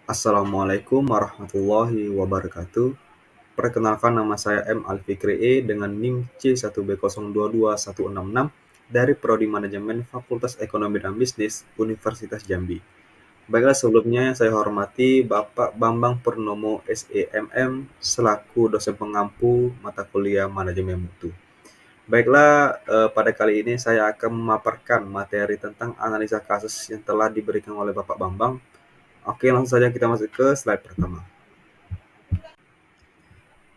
Assalamualaikum warahmatullahi wabarakatuh. Perkenalkan, nama saya M. Alfikri E dengan NIM C1B022166 dari Prodi Manajemen Fakultas Ekonomi dan Bisnis Universitas Jambi. Baiklah, sebelumnya saya hormati Bapak Bambang Purnomo SEMM selaku dosen pengampu mata kuliah Manajemen Mutu. Baiklah, pada kali ini saya akan memaparkan materi tentang analisa kasus yang telah diberikan oleh Bapak Bambang. Oke, langsung saja kita masuk ke slide pertama.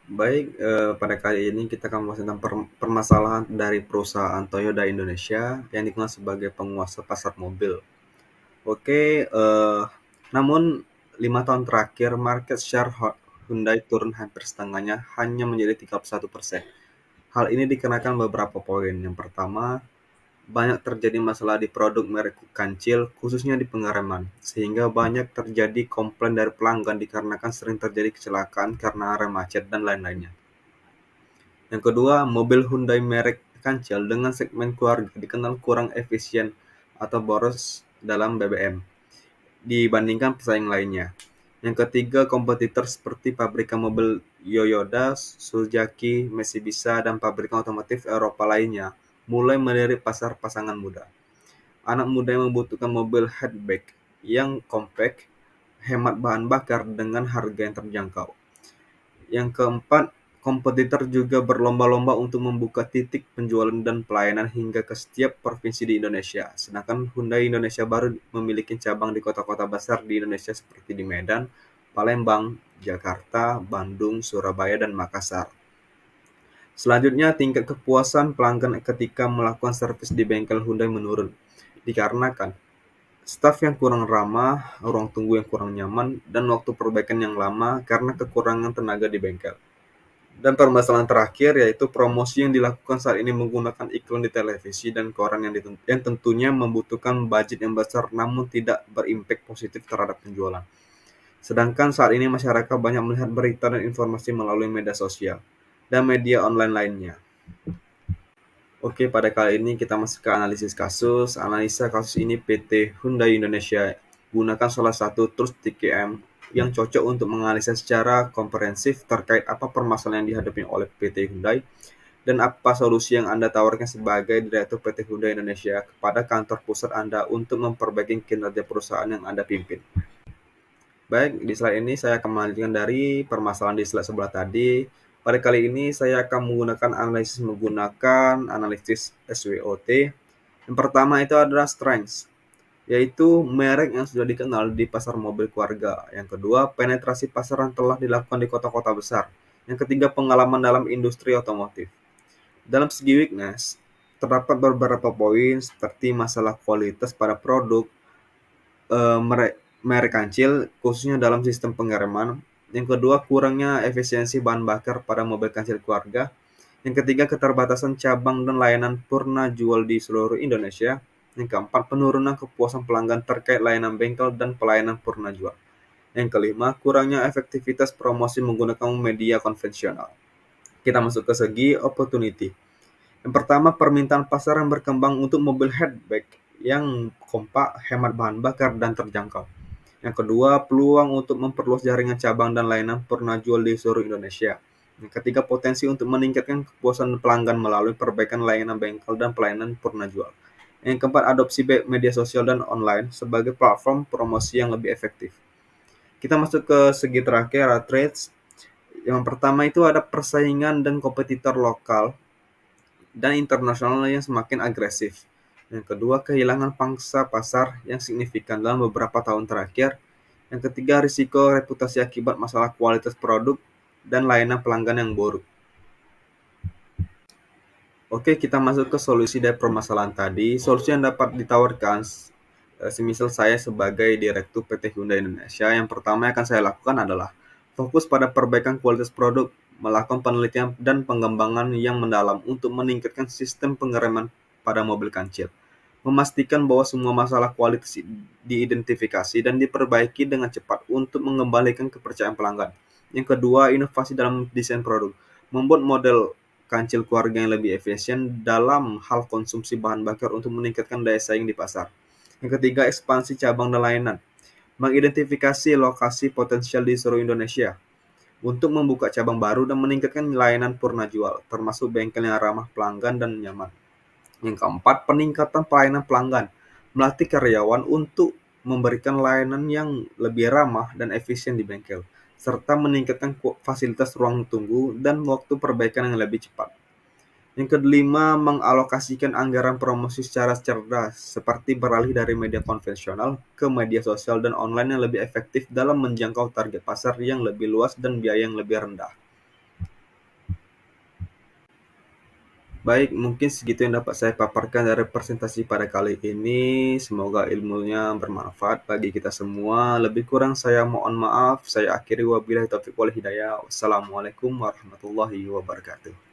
Baik, pada kali ini kita akan membahas tentang permasalahan dari perusahaan Toyota Indonesia yang dikenal sebagai penguasa pasar mobil. Oke, namun 5 tahun terakhir market share Hyundai turun hampir setengahnya, hanya menjadi 31%. Hal ini dikarenakan beberapa poin. Yang pertama, banyak terjadi masalah di produk merek kancil, khususnya di pengereman, sehingga banyak terjadi komplain dari pelanggan dikarenakan sering terjadi kecelakaan karena rem macet dan lain-lainnya. Yang kedua, mobil Hyundai merek kancil dengan segmen keluarga dikenal kurang efisien atau boros dalam BBM dibandingkan pesaing lainnya. Yang ketiga, kompetitor seperti pabrikan mobil Toyota, Suzuki, Mitsubishi, dan pabrikan otomotif Eropa lainnya mulai melirik pasar pasangan muda. Anak muda yang membutuhkan mobil hatchback yang kompak, hemat bahan bakar dengan harga yang terjangkau. Yang keempat, kompetitor juga berlomba-lomba untuk membuka titik penjualan dan pelayanan hingga ke setiap provinsi di Indonesia. Sedangkan Hyundai Indonesia baru memiliki cabang di kota-kota besar di Indonesia seperti di Medan, Palembang, Jakarta, Bandung, Surabaya, dan Makassar. Selanjutnya, tingkat kepuasan pelanggan ketika melakukan servis di bengkel Hyundai menurun, dikarenakan staf yang kurang ramah, ruang tunggu yang kurang nyaman, dan waktu perbaikan yang lama karena kekurangan tenaga di bengkel. Dan permasalahan terakhir yaitu promosi yang dilakukan saat ini menggunakan iklan di televisi dan koran yang tentunya membutuhkan budget yang besar namun tidak berimpak positif terhadap penjualan. Sedangkan saat ini masyarakat banyak melihat berita dan informasi melalui media sosial dan media online lainnya. Oke, pada kali ini kita masuk ke analisis kasus. Analisa kasus ini PT Hyundai Indonesia gunakan salah satu tools TKM yang cocok untuk menganalisa secara komprehensif terkait apa permasalahan yang dihadapi oleh PT Hyundai dan apa solusi yang Anda tawarkan sebagai Direktur PT Hyundai Indonesia kepada kantor pusat Anda untuk memperbaiki kinerja perusahaan yang Anda pimpin. Baik, di slide ini saya akan melanjutkan dari permasalahan di slide sebelah tadi. Pada kali ini saya akan menggunakan analisis SWOT. Yang pertama itu adalah strengths, yaitu merek yang sudah dikenal di pasar mobil keluarga. Yang kedua, penetrasi pasar yang telah dilakukan di kota-kota besar. Yang ketiga, pengalaman dalam industri otomotif. Dalam segi weakness, terdapat beberapa poin seperti masalah kualitas pada produk, merek kancil, khususnya dalam sistem pengereman. Yang kedua, kurangnya efisiensi bahan bakar pada mobil kancil keluarga. Yang ketiga, keterbatasan cabang dan layanan purna jual di seluruh Indonesia. Yang keempat, penurunan kepuasan pelanggan terkait layanan bengkel dan pelayanan purna jual. Yang kelima, kurangnya efektivitas promosi menggunakan media konvensional. Kita masuk ke segi opportunity. Yang pertama, permintaan pasar yang berkembang untuk mobil hatchback yang kompak, hemat bahan bakar, dan terjangkau. Yang kedua, peluang untuk memperluas jaringan cabang dan layanan purna jual di seluruh Indonesia. Yang ketiga, potensi untuk meningkatkan kepuasan pelanggan melalui perbaikan layanan bengkel dan pelayanan purna jual. Yang keempat, adopsi media sosial dan online sebagai platform promosi yang lebih efektif. Kita masuk ke segi terakhir, trades. Yang pertama itu ada persaingan dan kompetitor lokal dan internasional yang semakin agresif. Yang kedua, kehilangan pangsa pasar yang signifikan dalam beberapa tahun terakhir. Yang ketiga, risiko reputasi akibat masalah kualitas produk dan layanan pelanggan yang buruk. Oke, kita masuk ke solusi dari permasalahan tadi. Solusi yang dapat ditawarkan semisal saya sebagai Direktur PT Hyundai Indonesia, yang pertama yang akan saya lakukan adalah fokus pada perbaikan kualitas produk, melakukan penelitian dan pengembangan yang mendalam untuk meningkatkan sistem pengereman pada mobil kancil, memastikan bahwa semua masalah kualitas diidentifikasi dan diperbaiki dengan cepat untuk mengembalikan kepercayaan pelanggan. Yang kedua, inovasi dalam desain produk, membuat model kancil keluarga yang lebih efisien dalam hal konsumsi bahan bakar untuk meningkatkan daya saing di pasar. Yang ketiga, ekspansi cabang dan layanan, mengidentifikasi lokasi potensial di seluruh Indonesia untuk membuka cabang baru dan meningkatkan layanan purna jual, termasuk bengkel yang ramah pelanggan dan nyaman. Yang keempat, peningkatan pelayanan pelanggan, melatih karyawan untuk memberikan layanan yang lebih ramah dan efisien di bengkel, serta meningkatkan fasilitas ruang tunggu dan waktu perbaikan yang lebih cepat. Yang kelima, mengalokasikan anggaran promosi secara cerdas, seperti beralih dari media konvensional ke media sosial dan online yang lebih efektif dalam menjangkau target pasar yang lebih luas dan biaya yang lebih rendah. Baik, mungkin segitu yang dapat saya paparkan dari presentasi pada kali ini. Semoga ilmunya bermanfaat bagi kita semua. Lebih kurang saya mohon maaf. Saya akhiri wabillahi taufiq wal hidayah. Wassalamualaikum warahmatullahi wabarakatuh.